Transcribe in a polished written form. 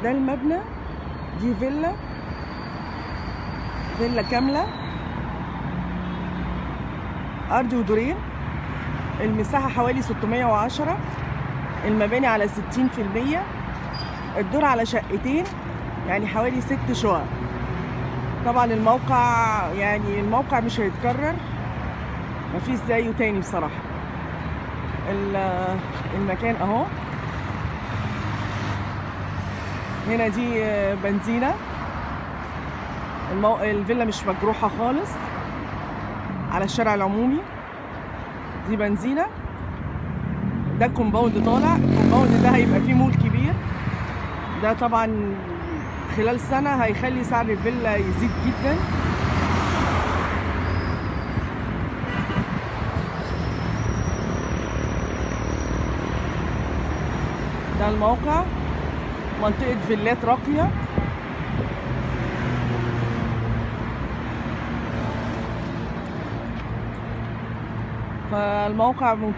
ده المبنى، دي فيلا كاملة، أرض ودورين، المساحة حوالي 610، المباني على 60%، الدور على شقتين، يعني حوالي 6 شقق. طبعا الموقع مش هيتكرر، مفيش زيه تاني بصراحة. المكان اهو، هنا دي بنزينة، الفيلا مش مجروحة خالص، على الشارع العمومي. دي بنزينة، ده الكومباوند طالع، الكومباوند ده هيبقى فيه مول كبير، ده طبعا خلال سنة هيخلي سعر الفيلا يزيد جدا. ده الموقع، منطقة فيلات راقية، فالموقع ممتاز.